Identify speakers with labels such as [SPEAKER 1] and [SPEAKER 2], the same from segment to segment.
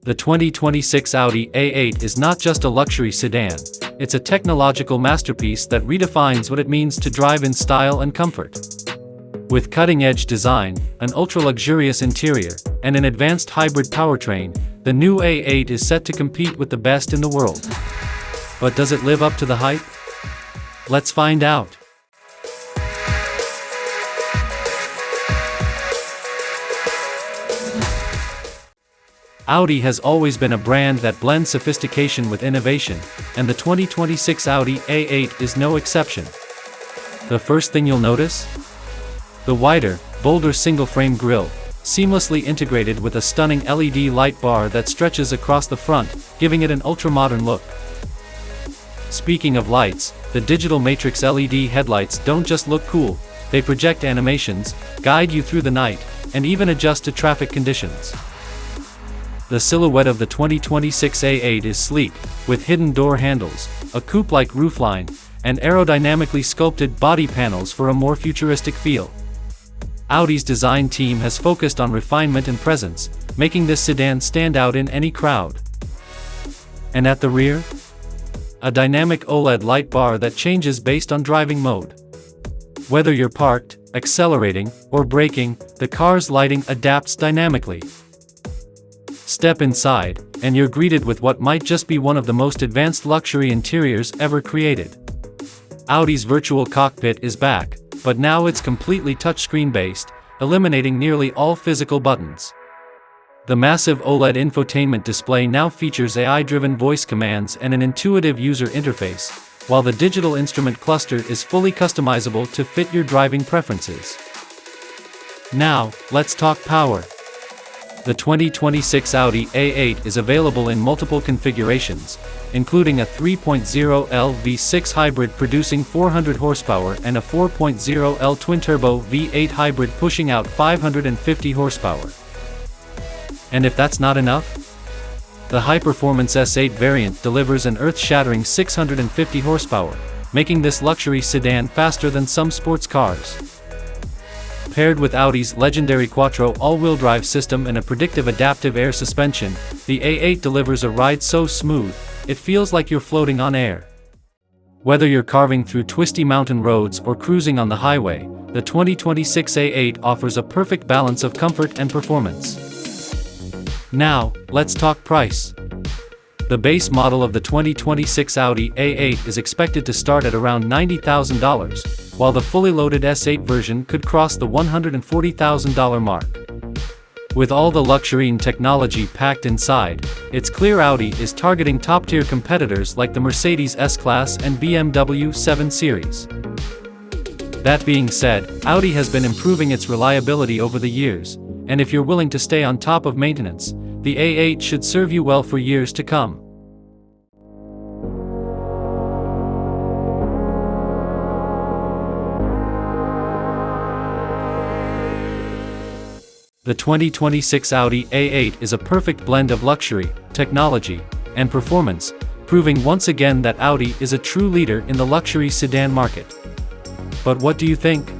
[SPEAKER 1] The 2026 Audi A8 is not just a luxury sedan, it's a technological masterpiece that redefines what it means to drive in style and comfort. With cutting-edge design, an ultra-luxurious interior, and an advanced hybrid powertrain, the new A8 is set to compete with the best in the world. But does it live up to the hype? Let's find out. Audi has always been a brand that blends sophistication with innovation, and the 2026 Audi A8 is no exception. The first thing you'll notice? The wider, bolder single-frame grille, seamlessly integrated with a stunning LED light bar that stretches across the front, giving it an ultra-modern look. Speaking of lights, the digital matrix LED headlights don't just look cool, they project animations, guide you through the night, and even adjust to traffic conditions. The silhouette of the 2026 A8 is sleek, with hidden door handles, a coupe-like roofline, and aerodynamically sculpted body panels for a more futuristic feel. Audi's design team has focused on refinement and presence, making this sedan stand out in any crowd. And at the rear? A dynamic OLED light bar that changes based on driving mode. Whether you're parked, accelerating, or braking, the car's lighting adapts dynamically. Step inside, and you're greeted with what might just be one of the most advanced luxury interiors ever created. Audi's virtual cockpit is back, but now it's completely touchscreen-based, eliminating nearly all physical buttons. The massive OLED infotainment display now features AI-driven voice commands and an intuitive user interface, while the digital instrument cluster is fully customizable to fit your driving preferences. Now, let's talk power. The 2026 Audi A8 is available in multiple configurations, including a 3.0L V6 hybrid producing 400 horsepower and a 4.0L twin-turbo V8 hybrid pushing out 550 horsepower. And if that's not enough? The high-performance S8 variant delivers an earth-shattering 650 horsepower, making this luxury sedan faster than some sports cars. Paired with Audi's legendary Quattro all-wheel drive system and a predictive adaptive air suspension, the A8 delivers a ride so smooth, it feels like you're floating on air. Whether you're carving through twisty mountain roads or cruising on the highway, the 2026 A8 offers a perfect balance of comfort and performance. Now, let's talk price. The base model of the 2026 Audi A8 is expected to start at around $90,000, while the fully loaded S8 version could cross the $140,000 mark. With all the luxury and technology packed inside, it's clear Audi is targeting top-tier competitors like the Mercedes S-Class and BMW 7 Series. That being said, Audi has been improving its reliability over the years, and if you're willing to stay on top of maintenance, the A8 should serve you well for years to come. The 2026 Audi A8 is a perfect blend of luxury, technology, and performance, proving once again that Audi is a true leader in the luxury sedan market. But what do you think?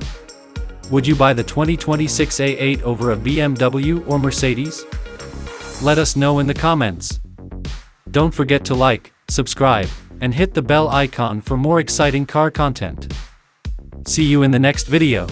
[SPEAKER 1] Would you buy the 2026 A8 over a BMW or Mercedes? Let us know in the comments. Don't forget to like, subscribe, and hit the bell icon for more exciting car content. See you in the next video.